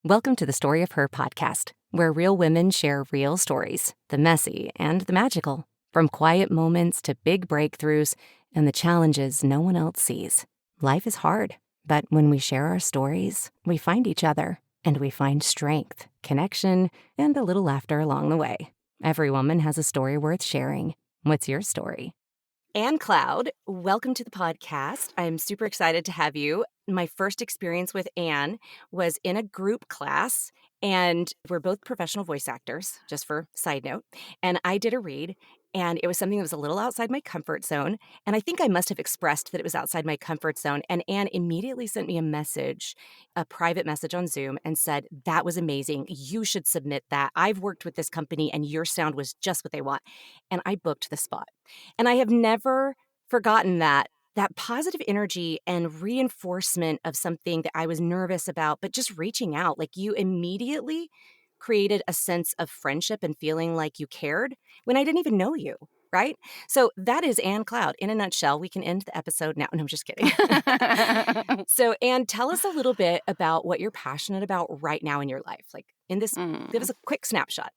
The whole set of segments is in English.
Welcome to the Story of Her podcast, where real women share real stories, the messy and the magical, from quiet moments to big breakthroughs and the challenges no one else sees. Life is hard, but when we share our stories, we find each other, and we find strength, connection, and a little laughter along the way. Every woman has a story worth sharing. What's your story? Anne Cloud, welcome to the podcast. I'm super excited to have you. My first experience with Anne was in a group class, and we're both professional voice actors, just for side note. And I did a read, and it was something that was a little outside my comfort zone. And I think I must have expressed that it was outside my comfort zone. And Anne immediately sent me a message, a private message on Zoom, and said, "That was amazing. You should submit that. I've worked with this company, and your sound was just what they want." And I booked the spot. And I have never forgotten that positive energy and reinforcement of something that I was nervous about, but just reaching out. Like, you immediately created a sense of friendship and feeling like you cared when I didn't even know you, right? So that is Anne Cloud in a nutshell. We can end the episode now. No, I'm just kidding. So, Anne, tell us a little bit about what you're passionate about right now in your life. Like, give us a quick snapshot.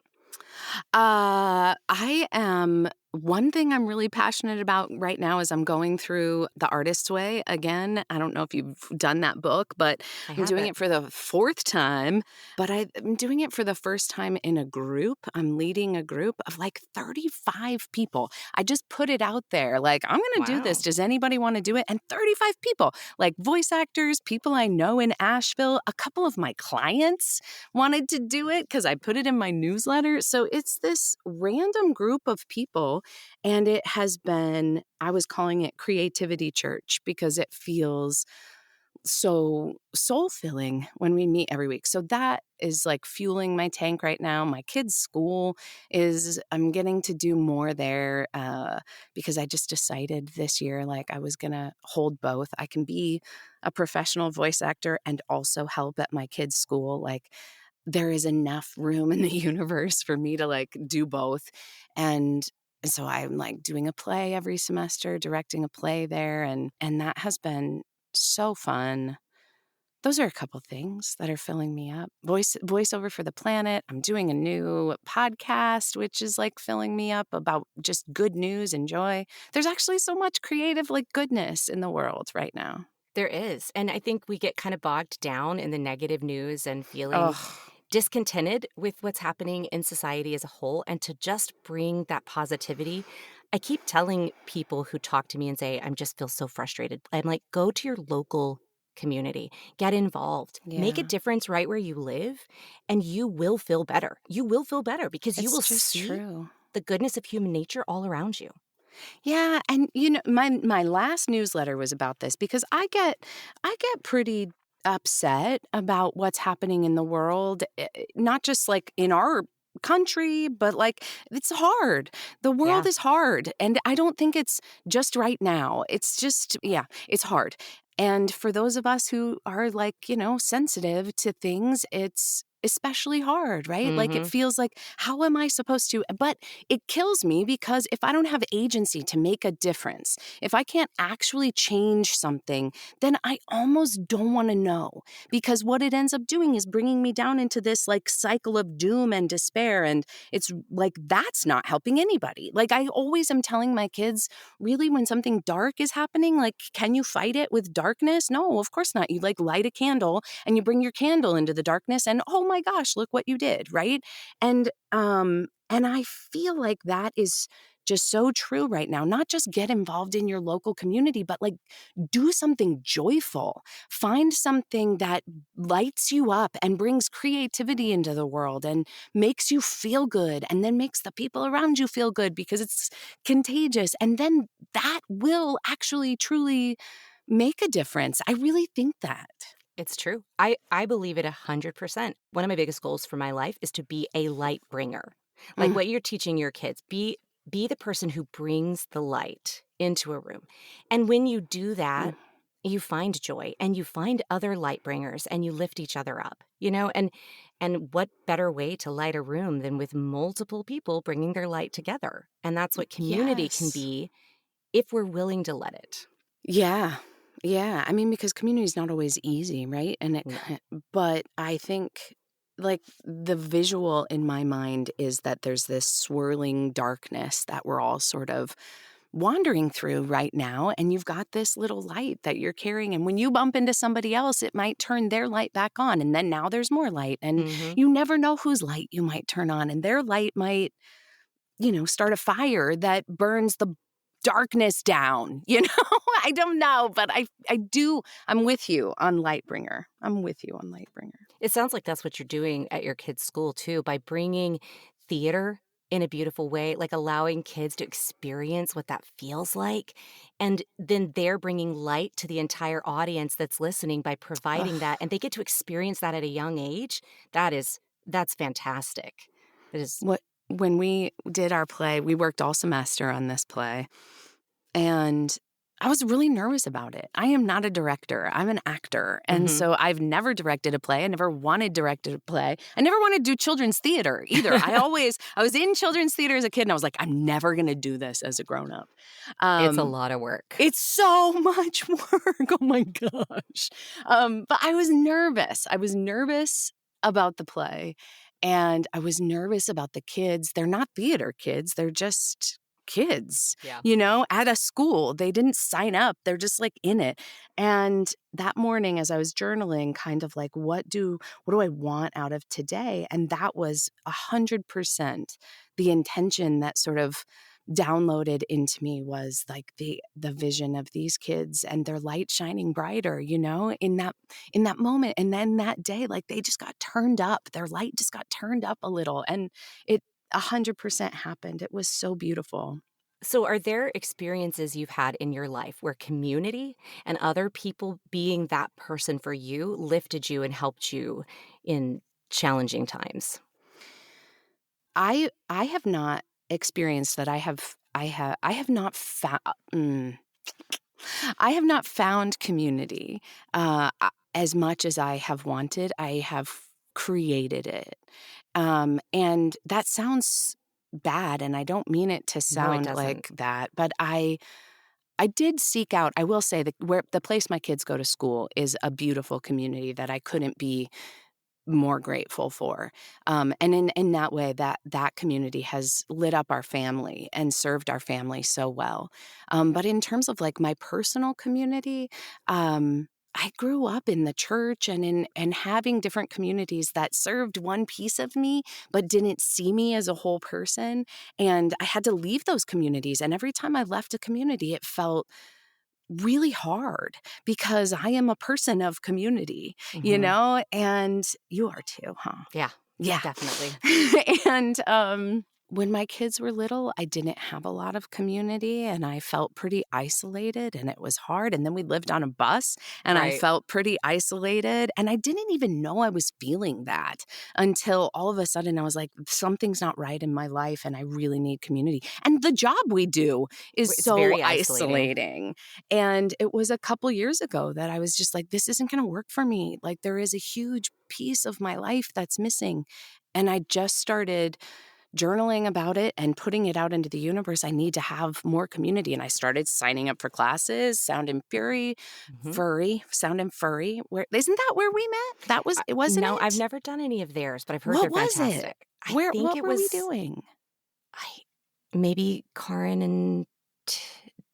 One thing I'm really passionate about right now is I'm going through The Artist's Way again. I don't know if you've done that book, but I'm doing it for the fourth time. But I'm doing it for the first time in a group. I'm leading a group of like 35 people. I just put it out there, like, I'm going to do this. Does anybody want to do it? And 35 people, like voice actors, people I know in Asheville, a couple of my clients wanted to do it because I put it in my newsletter. So it's this random group of people. And it has been, I was calling it Creativity Church because it feels so soul-filling when we meet every week. So that is like fueling my tank right now. My kids' school I'm getting to do more there because I just decided this year, like, I was going to hold both. I can be a professional voice actor and also help at my kids' school. Like, there is enough room in the universe for me to like do both. And so I'm like doing a play every semester, directing a play there. And that has been so fun. Those are a couple things that are filling me up. Voiceover for the planet. I'm doing a new podcast, which is like filling me up about just good news and joy. There's actually so much creative like goodness in the world right now. There is. And I think we get kind of bogged down in the negative news and feeling discontented with what's happening in society as a whole, and to just bring that positivity. I keep telling people who talk to me and say, I just feel so frustrated. I'm like, go to your local community, get involved, make a difference right where you live, and you will feel better. You will feel better because you will see the goodness of human nature all around you. Yeah, and you know, my last newsletter was about this because I get pretty upset about what's happening in the world, not just like in our country, but like, it's hard. The world is hard, and I don't think it's just right now. It's just, it's hard. And for those of us who are like, sensitive to things, it's especially hard, right? Mm-hmm. Like, it feels like, how am I supposed to? But it kills me because if I don't have agency to make a difference, if I can't actually change something, then I almost don't want to know, because what it ends up doing is bringing me down into this like cycle of doom and despair. And it's like, that's not helping anybody. Like, I always am telling my kids, really, when something dark is happening, like, can you fight it with darkness? No, of course not. You like light a candle and you bring your candle into the darkness and, oh my gosh, look what you did, right? And I feel like that is just so true right now. Not just get involved in your local community, but like, do something joyful. Find something that lights you up and brings creativity into the world and makes you feel good, and then makes the people around you feel good because it's contagious. And then that will actually truly make a difference. I really think that. It's true. I believe it 100%. One of my biggest goals for my life is to be a light bringer. Like what you're teaching your kids, be the person who brings the light into a room. And when you do that, you find joy and you find other light bringers and you lift each other up, and what better way to light a room than with multiple people bringing their light together? And that's what community can be if we're willing to let it. Yeah. Yeah, I mean, because community is not always easy, right? No. But I think like the visual in my mind is that there's this swirling darkness that we're all sort of wandering through right now, and you've got this little light that you're carrying, and when you bump into somebody else, it might turn their light back on, and then now there's more light, and Mm-hmm. you never know whose light you might turn on, and their light might start a fire that burns the darkness down, I don't know, but I do. I'm with you on Lightbringer. I'm with you on Lightbringer. It sounds like that's what you're doing at your kids' school too, by bringing theater in a beautiful way, like allowing kids to experience what that feels like. And then they're bringing light to the entire audience that's listening by providing Ugh. that. And they get to experience that at a young age. That's fantastic. That is, What When we did our play, we worked all semester on this play, and I was really nervous about it. I am not a director. I'm an actor. And mhm. so I've never directed a play. I never wanted directed a play. I never wanted to do children's theater either. I was in children's theater as a kid, and I was like, I'm never going to do this as a grown up. It's a lot of work. It's so much work. Oh my gosh. But I was nervous. I was nervous about the play, and I was nervous about the kids. They're not theater kids. They're just kids, Yeah. at a school. They didn't sign up. They're just like in it. And that morning as I was journaling, kind of like, what do I want out of today? And that was 100% the intention that sort of downloaded into me was like the vision of these kids and their light shining brighter, in that moment. And then that day, like they just got turned up. Their light just got turned up a little, and it 100% happened. It was so beautiful. So, are there experiences you've had in your life where community and other people being that person for you lifted you and helped you in challenging times? I have not experienced that. I have not found. I have not found community as much as I have wanted. I have created it. And that sounds bad, and I don't mean it to No, it sound doesn't. like that, but I did seek out. I will say that where the place my kids go to school is a beautiful community that I couldn't be more grateful for. And in that way, that community has lit up our family and served our family so well. But in terms of like my personal community, I grew up in the church and having different communities that served one piece of me, but didn't see me as a whole person. And I had to leave those communities. And every time I left a community, it felt really hard because I am a person of community, Mhm. and you are too, huh? Yeah, Yeah. definitely. And when my kids were little, I didn't have a lot of community, and I felt pretty isolated, and it was hard. And then we lived on a bus, and I Right. felt pretty isolated, and I didn't even know I was feeling that until all of a sudden I was like, something's not right in my life, and I really need community. And the job we do is It's so very isolating. isolating. And it was a couple years ago that I was just like, this isn't going to work for me. Like, there is a huge piece of my life that's missing. And I just started journaling about it and putting it out into the universe. I need to have more community. And I started signing up for classes, Mhm. Sound and Furry. Where isn't that where we met? That was it, wasn't No, I've it? never done any of theirs, but I've heard What they're was it? fantastic. I think What it were we was doing? I maybe Karin and T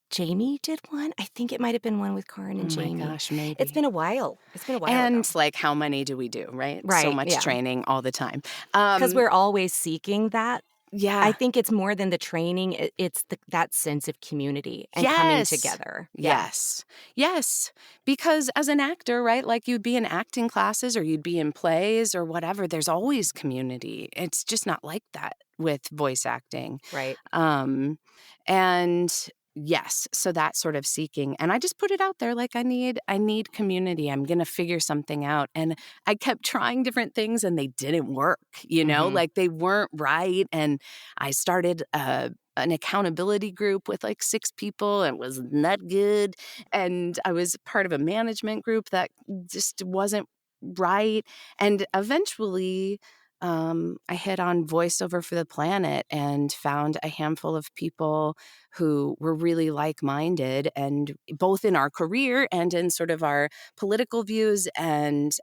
Jamie did one? I think it might have been one with Karin Oh and my Jamie. gosh, It's maybe. been a while. It's been a while ago. And like, how many do we do, right? So Right, much yeah. training all the time. 'Cause we're always seeking that. I Yeah. think it's more than the training, it's that sense of community and coming Yes. together. Yeah. Yes. Yes. Because as an actor, right, like you'd be in acting classes or you'd be in plays or whatever, there's always community. It's just not like that with voice acting. Right. Um, and yes, so that sort of seeking. And I just put it out there like I need community. I'm going to figure something out. And I kept trying different things and they didn't work, Mhm. like they weren't right. And I started an accountability group with like 6 people. And it was not good. And I was part of a management group that just wasn't right. And eventually I hit on Voiceover for the Planet and found a handful of people who were really like-minded, and both in our career and in sort of our political views and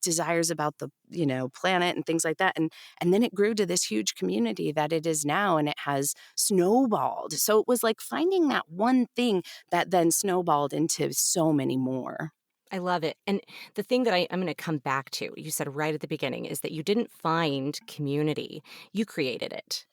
desires about the planet and things like that. And then it grew to this huge community that it is now, and it has snowballed. So it was like finding that one thing that then snowballed into so many more. I love it. And the thing that I'm going to come back to, you said right at the beginning, is that you didn't find community, you created it.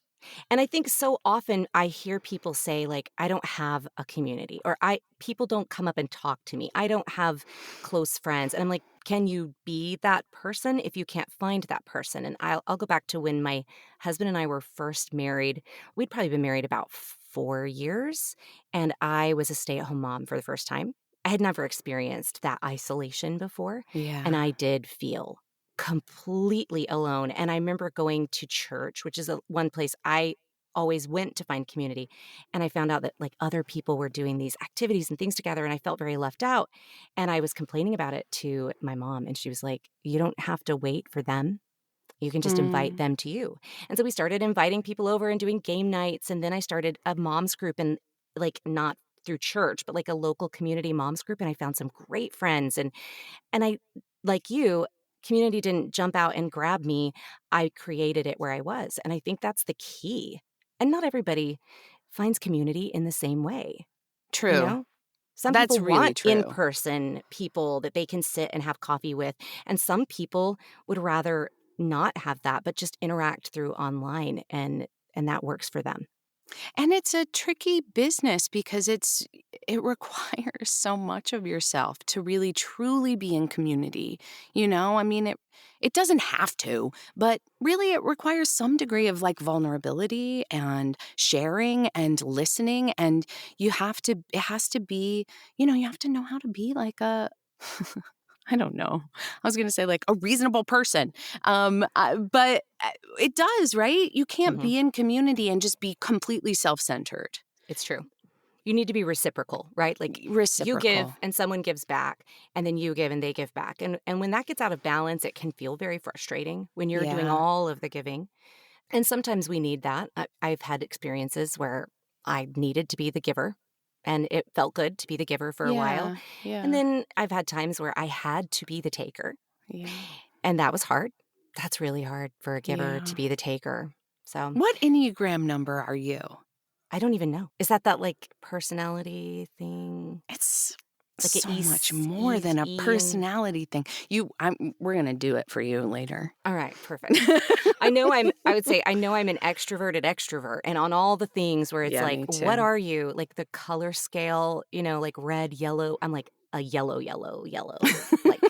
And I think so often I hear people say, like, I don't have a community, or people don't come up and talk to me. I don't have close friends. And I'm like, can you be that person if you can't find that person? And I'll go back to when my husband and I were first married. We'd probably been married about 4 years, and I was a stay-at-home mom for the first time. I had never experienced that isolation before, and Yeah. I did feel completely alone. And I remember going to church, which is one place I always went to find community. And I found out that like other people were doing these activities and things together, and I felt very left out. And I was complaining about it to my mom, and she was like, "You don't have to wait for them. You can just invite Mm. them to you." And so we started inviting people over and doing game nights. And then I started a mom's group, and like not through church, but like a local community mom's group. And I found some great friends. And I, like you, community didn't jump out and grab me. I created it where I was. And I think that's the key. And not everybody finds community in the same way, you True. know? Some That's people really want true. in-person people that they can sit and have coffee with, and some people would rather not have that, but just interact through online, and that works for them. And it's a tricky business because it requires so much of yourself to really truly be in community. I mean, it doesn't have to, but really it requires some degree of like vulnerability and sharing and listening, and it has to be, you have to know how to be like a I don't know. I was going to say like a reasonable person. But it does, right? You can't Mhm. be in community and just be completely self-centered. It's true. You need to be reciprocal, right? Like you Reciprocal. give and someone gives back, and then you give and they give back. And when that gets out of balance, it can feel very frustrating when you're doing Yeah. all of the giving. And sometimes we need that. I've had experiences where I needed to be the giver, and it felt good to be the giver for a while. Yeah. And Yeah. then I've had times where I had to be the taker, Yeah. and that was hard. That's really hard for a giver to Yeah. be the taker. So What Enneagram number are you? I don't even know. Is that like personality thing? It's Like a so much more E's than a E and personality thing. We're going to do it for you later. all right, perfect. I would say I know I'm an extroverted extrovert, and on all the things where it's Yeah, like, me what too. are you? Like the color scale, like red, yellow. I'm like a yellow, yellow, yellow. Like,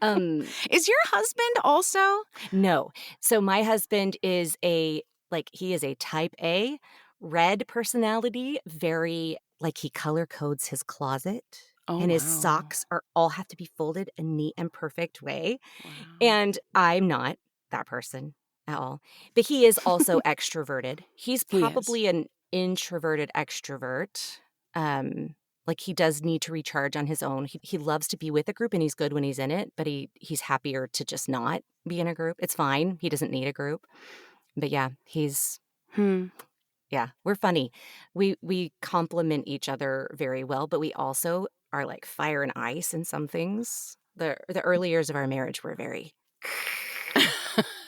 um, Is your husband also? no. So my husband is he is a type A, red personality, very like he color codes his closet. Oh, And his wow. socks are all have to be folded a neat and perfect way. Wow. And I'm not that person at all. But he is also extroverted. He's He is. probably an introverted extrovert. Like he does need to recharge on his own. He loves to be with a group and he's good when he's in it, but he's happier to just not be in a group. It's fine. He doesn't need a group. But yeah, Hmm. we're funny. We complement each other very well, but we also are like fire and ice in some things. The early years of our marriage were very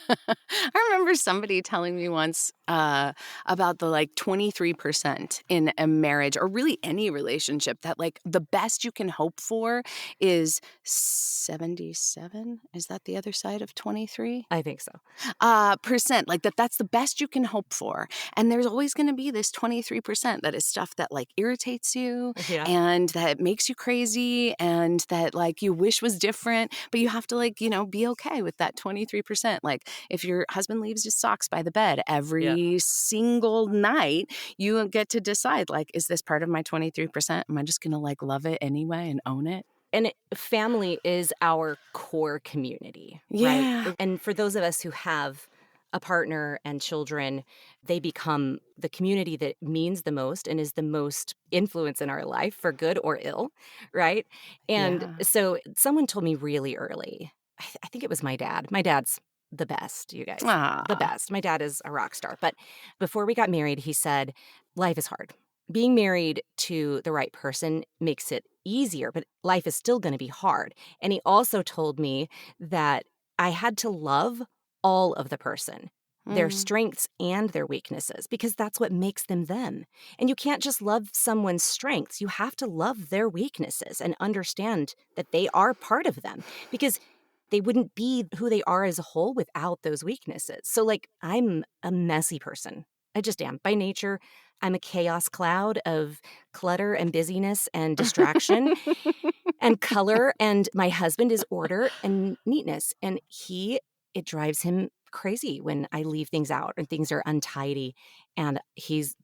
I remember somebody telling me once about the like 23% in a marriage or really any relationship that like the best you can hope for is 77. Is that the other side of 23? I think so. Percent, like that's the best you can hope for. And there's always going to be this 23% that is stuff that like irritates you Yeah. and that makes you crazy and that like you wish was different, but you have to like, be okay with that 23%. Like if your husband leaves his socks by the bed Yeah. every single night, you get to decide like, is this part of my 23%? Am I just going to like love it anyway and own it? And family is our core community, right? Yeah. And for those of us who have a partner and children, they become the community that means the most and is the most influence in our life for good or ill, right? And Yeah. so someone told me really early, I think it was my dad. My dad's the best, you guys. The Ah. best. My dad is a rock star. But before we got married, he said, life is hard. Being married to the right person makes it easier, but life is still going to be hard. And he also told me that I had to love all of the person, their Mm. strengths and their weaknesses, because that's what makes them them. And you can't just love someone's strengths. You have to love their weaknesses and understand that they are part of them, because they wouldn't be who they are as a whole without those weaknesses. So, like, I'm a messy person. I just am. By nature, I'm a chaos cloud of clutter and busyness and distraction and color. And my husband is order and neatness. And it drives him crazy when I leave things out and things are untidy. And he's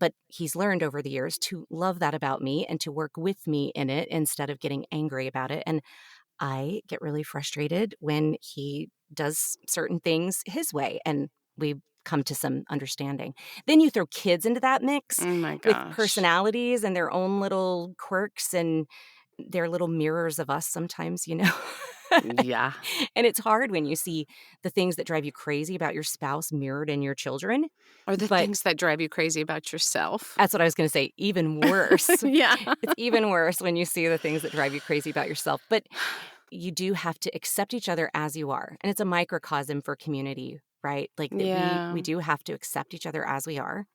learned over the years to love that about me and to work with me in it instead of getting angry about it. And I get really frustrated when he does certain things his way, and we come to some understanding. Then you throw kids into that mix Oh my with gosh. personalities and their own little quirks, and they're little mirrors of us sometimes, you know? Yeah. And it's hard when you see the things that drive you crazy about your spouse mirrored in your children, Or the but things that drive you crazy about yourself. that's what I was gonna say, even worse. Yeah. It's even worse when you see the things that drive you crazy about yourself, but you do have to accept each other as you are, and it's a microcosm for community, right? Like, that we Yeah. do have to accept each other as we are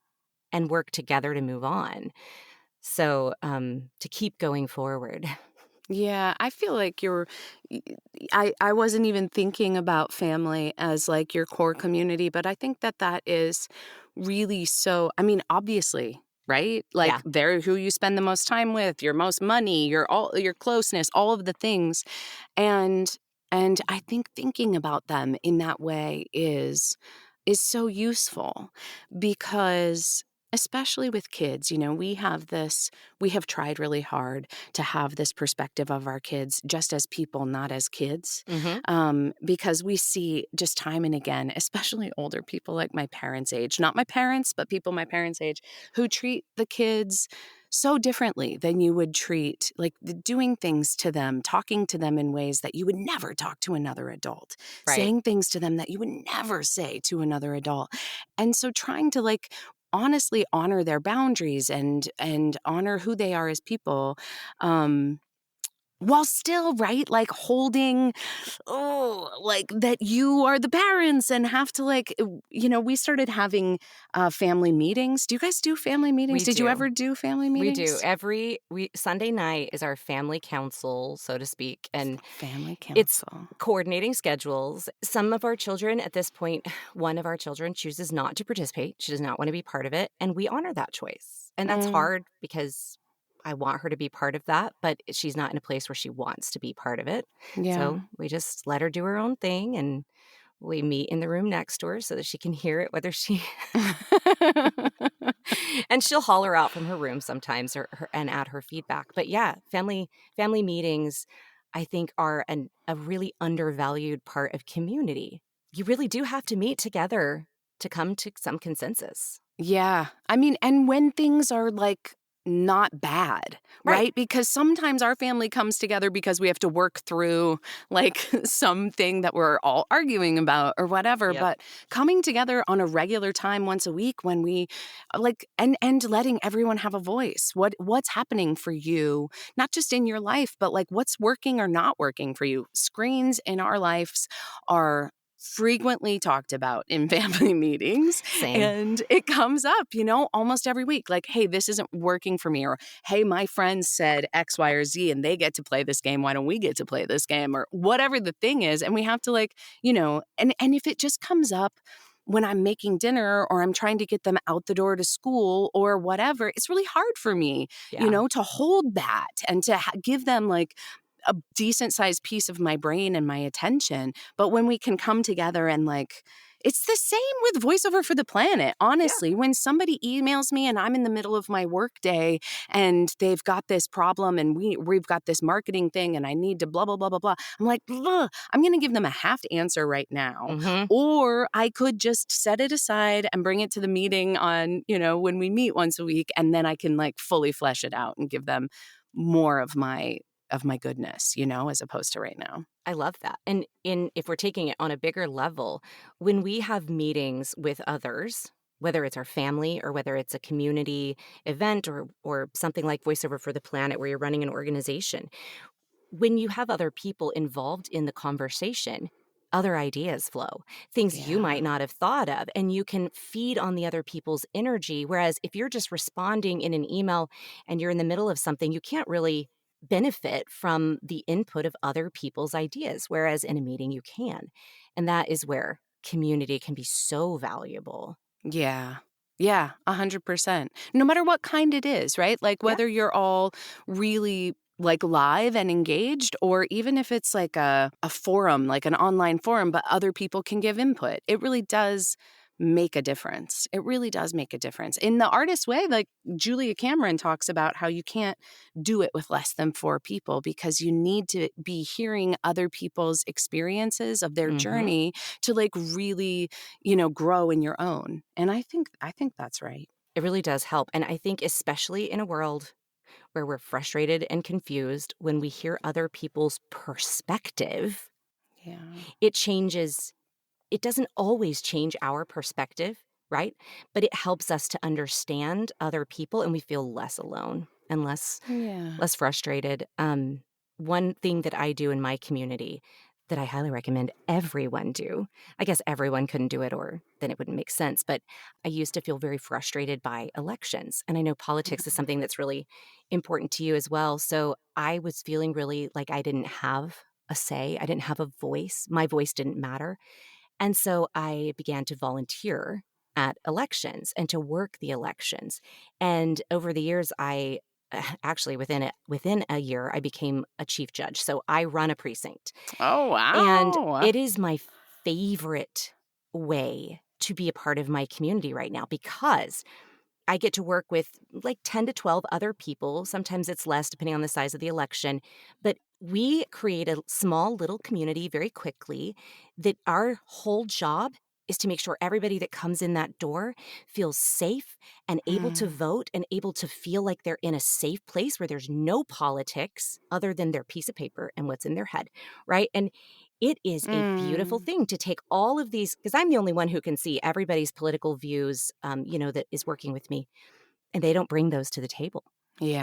and work together to move on. So, to keep going forward. Yeah, I feel like y- I wasn't even thinking about family as like your core community, but I think that that is really so, I mean, obviously, right? Like Yeah, they're who you spend the most time with, your most money, your closeness, all of the things. And I think thinking about them in that way is so useful because especially with kids, you know, we have tried really hard to have this perspective of our kids just as people, not as kids. mhm, Because we see just time and again, especially older people like my parents' age, not my parents, but people my parents' age, who treat the kids so differently than you would treat, like doing things to them, talking to them in ways that you would never talk to another adult, right. saying things to them that you would never say to another adult. And so trying to like honestly honor their boundaries and honor who they are as people, um while still, right, like holding, oh, like that you are the parents and have to like, you know, we started having family meetings. Do you guys do family meetings? We Did you do. ever do family We do. meetings? Sunday night is our family council, so to speak, and Family it's council. coordinating schedules. Some of our children at this point, one of our children chooses not to participate. She does not want to be part of it, and we honor that choice. And that's Mm, hard because I want her to be part of that, but she's not in a place where she wants to be part of it. yeah. So we just let her do her own thing, and we meet in the room next to her so that she can hear it, whether she and she'll holler out from her room sometimes, and add her feedback. But yeah, family meetings, I think, are a really undervalued part of community. You really do have to meet together to come to some consensus. Yeah. I mean, and when things are like not bad, Right. right? Because sometimes our family comes together because we have to work through like something that we're all arguing about or whatever. Yep. But coming together on a regular time once a week when we like and letting everyone have a voice. What's happening for you, not just in your life, but like what's working or not working for you. Screens in our lives are frequently talked about in family meetings. Same. And it comes up, you know, almost every week like, hey, this isn't working for me. Or, hey, my friend said X, Y, or Z, and they get to play this game. Why don't we get to play this game? Or whatever the thing is. And we have to like, you know, and if it just comes up when I'm making dinner or I'm trying to get them out the door to school or whatever, it's really hard for me, you Yeah. know, to hold that and to give them like a decent sized piece of my brain and my attention. But when we can come together and like, it's the same with Voiceover for the Planet. Yeah. Honestly, when somebody emails me and I'm in the middle of my workday and they've got this problem and we've got this marketing thing and I need to blah blah blah blah blah, I'm like, "Ugh, I'm going to give them a half answer right now, Mhm. or I could just set it aside and bring it to the meeting on, you know, when we meet once a week, and then I can like fully flesh it out and give them more of my of my goodness, as opposed to right now. I love that. And if we're taking it on a bigger level, when we have meetings with others, whether it's our family or whether it's a community event or something like Voiceover for the Planet where you're running an organization, when you have other people involved in the conversation, other ideas flow, things you Yeah. might not have thought of, and you can feed on the other people's energy. Whereas if you're just responding in an email and you're in the middle of something, you can't really benefit from the input of other people's ideas. Whereas in a meeting, you can. And that is where community can be so valuable. Yeah. Yeah, 100%. No matter what kind it is, right? Like Yeah. whether you're all really like live and engaged, or even if it's like a forum, like an online forum, but other people can give input. It really does make a difference. It really does make a difference. In the artist way, like Julia Cameron talks about how you can't do it with less than 4 people because you need to be hearing other people's experiences of their Hmm. journey to like really grow in your own. And I think that's right. It really does help. And I think, especially in a world where we're frustrated and confused, when we hear other people's perspective, Yeah. it changes. It doesn't always change our perspective, right? But it helps us to understand other people and we feel less alone and Yeah. less frustrated. One thing that I do in my community that I highly recommend everyone do, I guess everyone couldn't do it or then it wouldn't make sense, but I used to feel very frustrated by elections. And I know politics is something that's really important to you as well. So I was feeling really like I didn't have a say, I didn't have a voice, my voice didn't matter. And so I began to volunteer at elections and to work the elections. And over the years, I actually within a year, I became a chief judge. So I run a precinct, Oh, and wow. it is my favorite way to be a part of my community right now because I get to work with like 10 to 12 other people. Sometimes it's less depending on the size of the election. But we create a small little community very quickly that our whole job is to make sure everybody that comes in that door feels safe and able to Mm. vote and able to feel like they're in a safe place where there's no politics other than their piece of paper and what's in their head, right? And it is a beautiful Mm. thing to take all of these, because I'm the only one who can see everybody's political views, that is working with me, and they don't bring those to the table.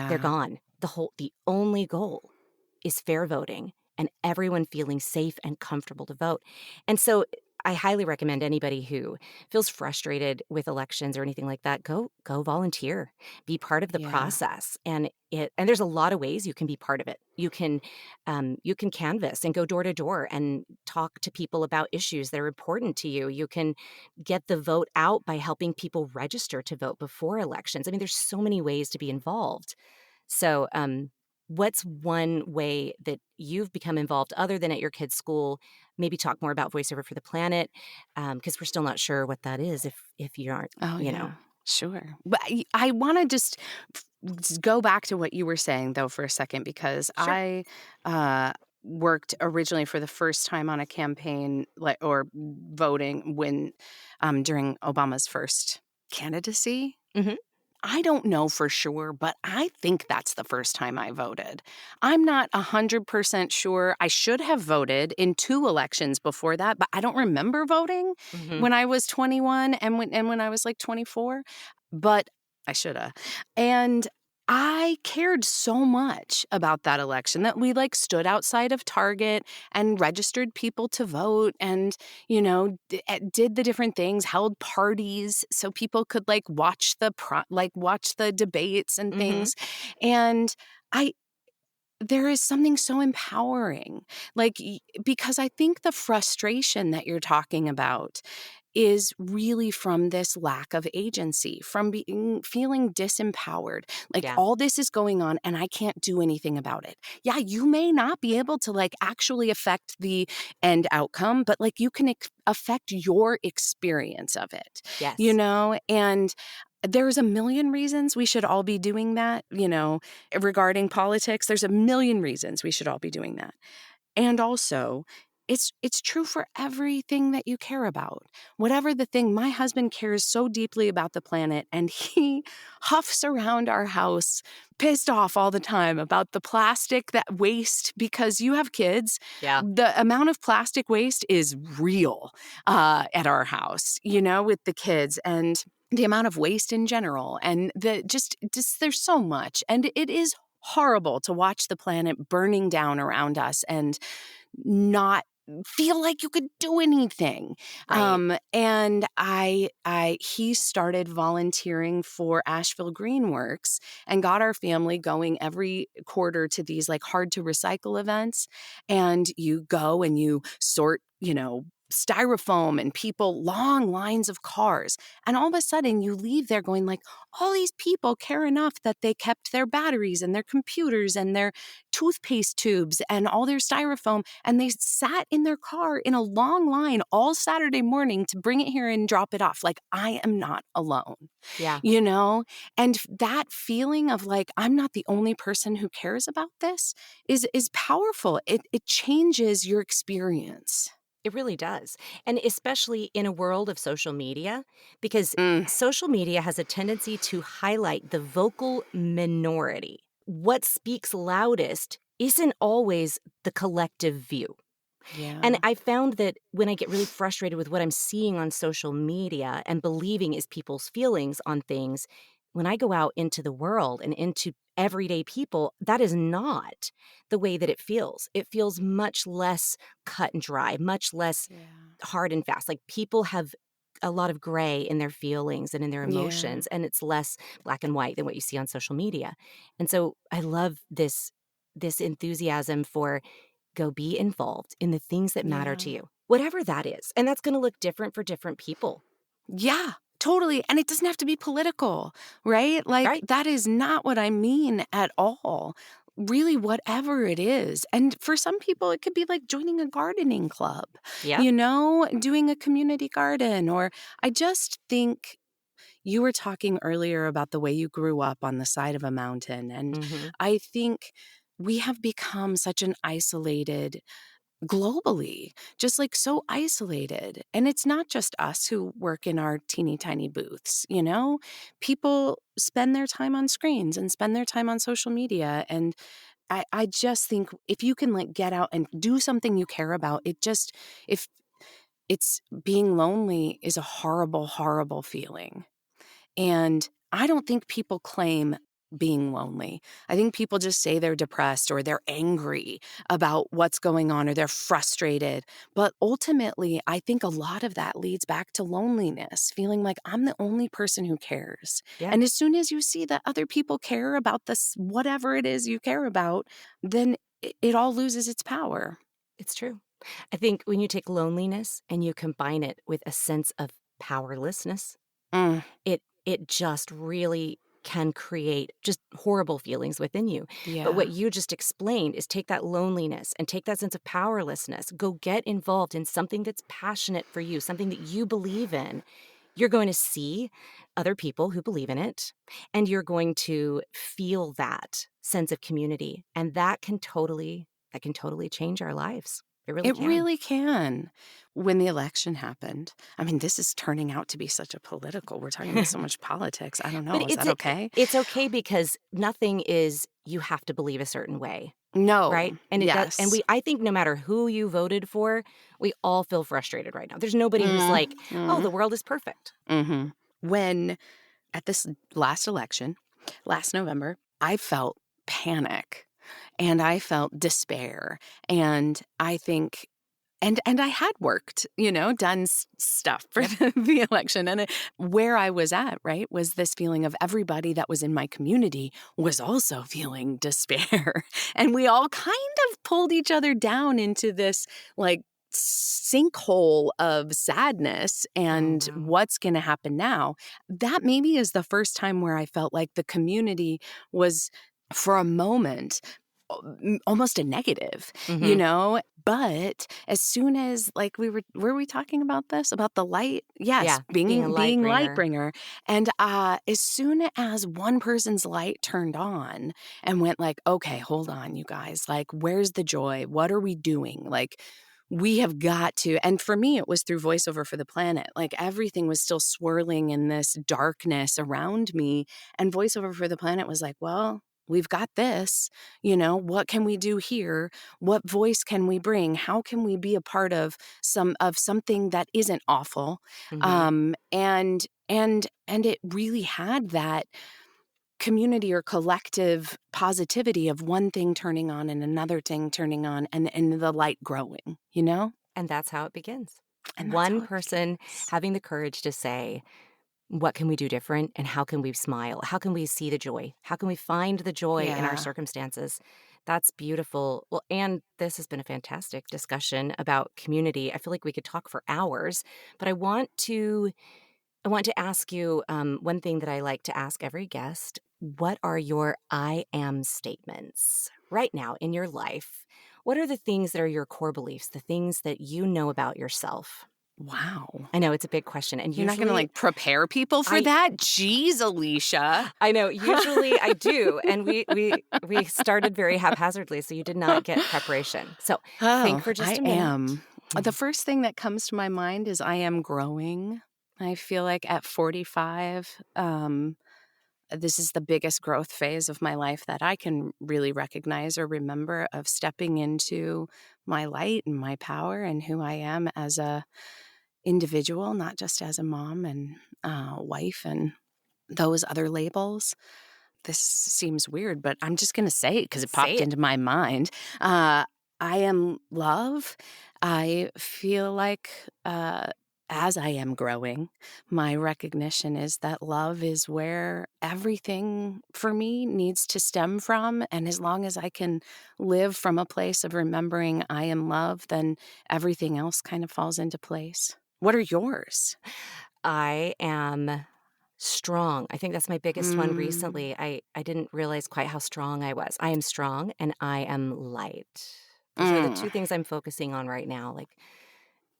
They're Yeah. gone. The only goal is fair voting and everyone feeling safe and comfortable to vote. And so I highly recommend anybody who feels frustrated with elections or anything like that, go volunteer, be part of the Yeah. process. And there's a lot of ways you can be part of it. You can canvass and go door to door and talk to people about issues that are important to you. You can get the vote out by helping people register to vote before elections. I mean, there's so many ways to be involved. So, what's one way that you've become involved other than at your kid's school? Maybe talk more about Voiceover for the Planet, because we're still not sure what that is if you aren't, Oh, you know. yeah. Sure. But I want to just go back to what you were saying, though, for a second, because Sure. I uh, worked originally for the first time on a campaign like or voting when during Obama's first candidacy. Mhm. I don't know for sure, but I think that's the first time I voted. I'm not 100% sure. I should have voted in 2 elections before that, but I don't remember voting Mhm. when I was 21 and when I was like 24, but I shoulda. And I cared so much about that election that we like stood outside of Target and registered people to vote and did the different things, held parties so people could like watch the debates and Mhm. things. And I there is something so empowering, because I think the frustration that you're talking about is really from this lack of agency, from feeling disempowered. Like Yeah. all this is going on and I can't do anything about it. Yeah, you may not be able to like actually affect the end outcome, but like you can affect your experience of it, Yes. And there's a million reasons we should all be doing that, regarding politics. There's a million reasons we should all be doing that. And also, it's true for everything that you care about. Whatever the thing, my husband cares so deeply about the planet, and he huffs around our house pissed off all the time about the plastic that waste, because you have kids. Yeah. The amount of plastic waste is real at our house, with the kids, and the amount of waste in general, and the just there's so much, and it is horrible to watch the planet burning down around us and not feel like you could do anything. Right. And he started volunteering for Asheville Greenworks and got our family going every quarter to these like hard to recycle events. And you go and you sort, styrofoam and people, long lines of cars. And all of a sudden you leave there going like, all these people care enough that they kept their batteries and their computers and their toothpaste tubes and all their styrofoam, and they sat in their car in a long line all Saturday morning to bring it here and drop it off. Like, I am not alone, Yeah. And that feeling of like, I'm not the only person who cares about this is powerful. It changes your experience. It really does. And especially in a world of social media, because Mm, social media has a tendency to highlight the vocal minority. What speaks loudest isn't always the collective view. And yeah. I found that when I get really frustrated with what I'm seeing on social media and believing is people's feelings on things, when I go out into the world and into everyday people, that is not the way that it feels. It feels much less cut and dry, much less Yeah. hard and fast. Like people have a lot of gray in their feelings and in their Yeah. emotions, and it's less black and white than what you see on social media. And so I love this enthusiasm for go be involved in the things that matter to Yeah. you, whatever that is. And that's going to look different for different people. Yeah, totally. And it doesn't have to be political, right? Like, Right. that is not what I mean at all. Really, whatever it is. And for some people, it could be like joining a gardening club, Yep. doing a community garden. Or I just think you were talking earlier about the way you grew up on the side of a mountain. And Hmm. I think we have become such an isolated globally, just like so isolated. And it's not just us who work in our teeny tiny booths. People spend their time on screens and spend their time on social media. And I just think if you can like get out and do something you care about, if it's being lonely is a horrible, horrible feeling. And I don't think people claim being lonely. I think people just say they're depressed or they're angry about what's going on or they're frustrated. But ultimately, I think a lot of that leads back to loneliness, feeling like I'm the only person who cares. Yeah, And as soon as you see that other people care about this, whatever it is you care about, then it all loses its power. it's true. I think when you take loneliness and you combine it with a sense of powerlessness, Mm, it just really can create just horrible feelings within you. But what yeah. you just explained is take that loneliness and take that sense of powerlessness, go get involved in something that's passionate for you, something that you believe in. You're going to see other people who believe in it, and you're going to feel that sense of community, and that can totally change our lives. It really It can. really can. When the election happened, I mean, this is turning out to be such a we're talking about so much politics. I don't But know. Is that okay? it's okay because nothing is you have to believe a certain way, No. right? And it does, and Yes. I think no matter who you voted for, we all feel frustrated right now. There's nobody who's Mm, like, "Oh, the mm, world is perfect." hmm When at this last election, last November, I felt panic and I felt despair. And I think and I had worked, done stuff for Yep. the election. And where I was at, right, was this feeling of everybody that was in my community was also feeling despair. And we all kind of pulled each other down into this like sinkhole of sadness Oh, and wow. what's going to happen now. That maybe is the first time where I felt like the community was, for a moment, almost a negative, Mhm. But as soon as like were we talking about this about the light? Yes, Yeah, being a being light light bringer. bringer. And as soon as one person's light turned on and went like, okay, hold on, you guys, like, where's the joy? What are we doing? Like, we have got to, and for me, it was through Voiceover for the Planet. Like everything was still swirling in this darkness around me. And Voiceover for the Planet was like, well, we've got this, what can we do here? What voice can we bring? How can we be a part of something that isn't awful? And it really had that community or collective positivity of one thing turning on and another thing turning on and the light growing, And that's how it begins. And that's One how it person begins. having the courage to say, what can we do different and how can we smile? How can we see the joy? How can we find the joy in our Yeah. circumstances? That's beautiful. Well, and this has been a fantastic discussion about community. I feel like we could talk for hours, but I want to ask you one thing that I like to ask every guest. What are your I am statements right now in your life? What are the things that are your core beliefs, the things that you know about yourself? Wow. I know it's a big question. And You're not going to usually prepare people for I that? Jeez, Aleesha. I know, usually I do. And we started very haphazardly, so you did not get preparation. So think Oh, for just I a minute. am. The first thing that comes to my mind is I am growing. I feel like at 45, this is the biggest growth phase of my life that I can really recognize or remember of stepping into my light and my power and who I am as a individual, not just as a mom and wife and those other labels. This seems weird, but I'm just going to say it because it Say popped it. into my mind. I am love. I feel like as I am growing, my recognition is that love is where everything for me needs to stem from. And as long as I can live from a place of remembering I am love, then everything else kind of falls into place. What are yours? I am strong. I think that's my biggest one Mm, recently. I didn't realize quite how strong I was. I am strong and I am light. Those are the mm, two things I'm focusing on right now. Like,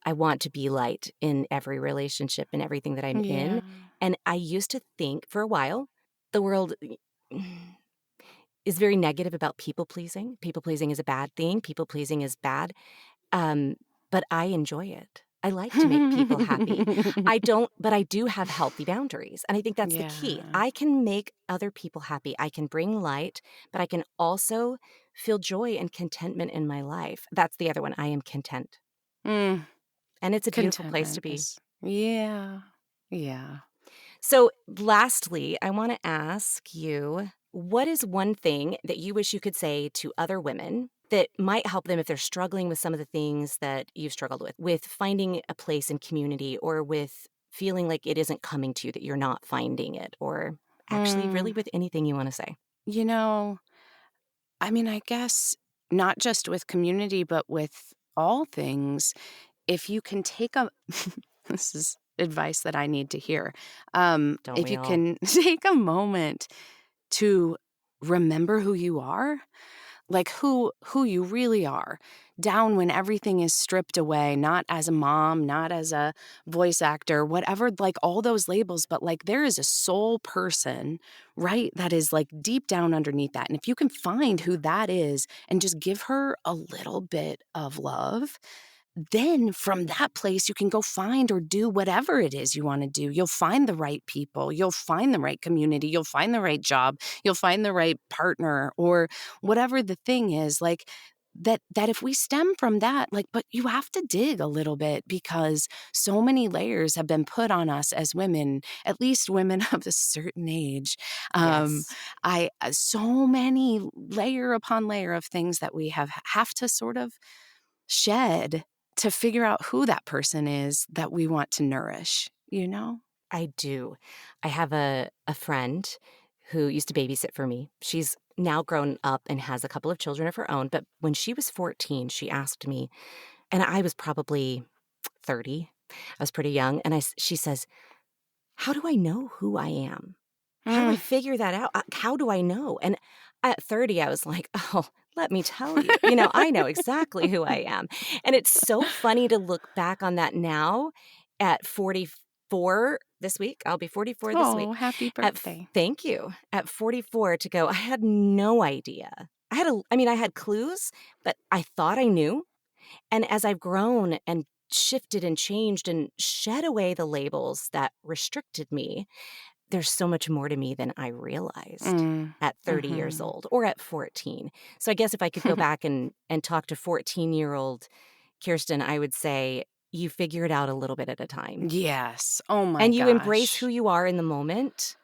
I want to be light in every relationship and everything that I'm in. yeah. And I used to think for a while the world is very negative about people pleasing. People pleasing is a bad thing. People pleasing is bad. Um, but I enjoy it. I like to make people happy. But I do have healthy boundaries. And I think that's the key. Yeah. I can make other people happy. I can bring light, but I can also feel joy and contentment in my life. That's the other one. I am content. Mm, And it's a beautiful place to contentment be. is, yeah. Yeah. So, lastly, I want to ask you, what is one thing that you wish you could say to other women that might help them if they're struggling with some of the things that you've struggled with finding a place in community or with feeling like it isn't coming to you, that you're not finding it, or actually, really Mm, with anything you want to say? you know, I mean, I guess not just with community, but with all things, if you can take a, this is advice that I need to hear. Don't If we you all? can take a moment to remember who you are, like who you really are, down when everything is stripped away, not as a mom, not as a voice actor, whatever, like all those labels, but like there is a soul person, right, that is like deep down underneath that. And if you can find who that is and just give her a little bit of love, then from that place, you can go find or do whatever it is you want to do. You'll find the right people. You'll find the right community. You'll find the right job. You'll find the right partner or whatever the thing is. Like that if we stem from that, like, but you have to dig a little bit because so many layers have been put on us as women, at least women of a certain age. Um, Yes. so many layer upon layer of things that we have to sort of shed to figure out who that person is that we want to nourish? I do. I have a friend who used to babysit for me. She's now grown up and has a couple of children of her own. But when she was 14, she asked me, and I was probably 30. I was pretty young. And she says, how do I know who I am? How do I Mm. figure that out? How do I know? And at 30, I was like, oh, let me tell you. I know exactly who I am. And it's so funny to look back on that now at 44 this week. I'll be 44 this week. Oh, happy birthday. Thank you. At 44 to go, I had no idea. I had clues, but I thought I knew. And as I've grown and shifted and changed and shed away the labels that restricted me, there's so much more to me than I realized at 30 years Mhm. old or at 14. So I guess if I could go back and talk to 14-year-old Kirsten, I would say you figure it out a little bit at a time. Yes. Oh my And you embrace who gosh. you are in the moment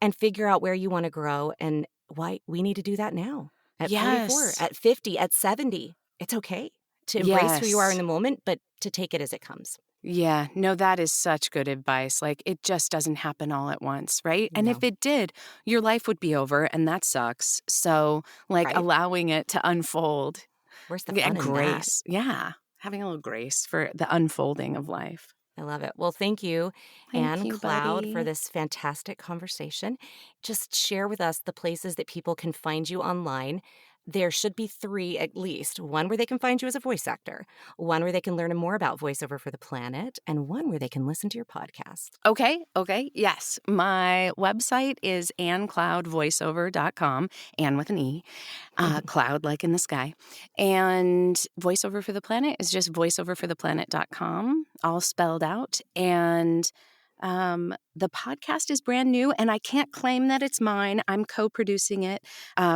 and figure out where you wanna grow and why we need to do that now at 44, Yes. at 50, at 70. It's okay to embrace who you are in Yes. the moment, but to take it as it comes. Yeah, no, that is such good advice. Like, it just doesn't happen all at once, right? And if No. it did, your life would be over, and that sucks. So, like, Right? allowing it to unfold, Where's the yeah, fun in that? grace. Yeah, having a little grace for the unfolding of life. I love it. Well, thank you, Thank Anne you, Cloud, for buddy. this fantastic conversation. Just share with us the places that people can find you online. There should be 3 at least. One where they can find you as a voice actor, one where they can learn more about Voiceover for the Planet, and one where they can listen to your podcast. Okay, yes. My website is AnneCloudVoiceover.com, Anne with an E, cloud like in the sky. And Voiceover for the Planet is just voiceoverfortheplanet.com, all spelled out. And the podcast is brand new, and I can't claim that it's mine. I'm co-producing it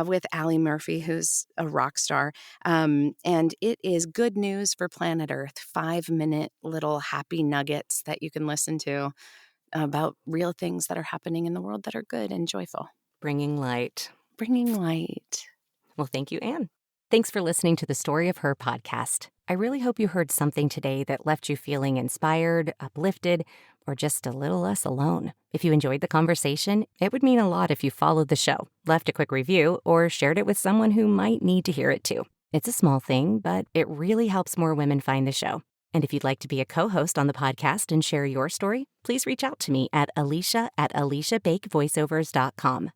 with Allie Murphy, who's a rock star. And it is good news for planet Earth, 5-minute little happy nuggets that you can listen to about real things that are happening in the world that are good and joyful. Bringing light. Bringing light. Well, thank you, Anne. Thanks for listening to the Story of Her podcast. I really hope you heard something today that left you feeling inspired, uplifted, or just a little less alone. If you enjoyed the conversation, it would mean a lot if you followed the show, left a quick review, or shared it with someone who might need to hear it too. It's a small thing, but it really helps more women find the show. And if you'd like to be a co-host on the podcast and share your story, please reach out to me at Aleesha@AleeshaBakeVoiceovers.com.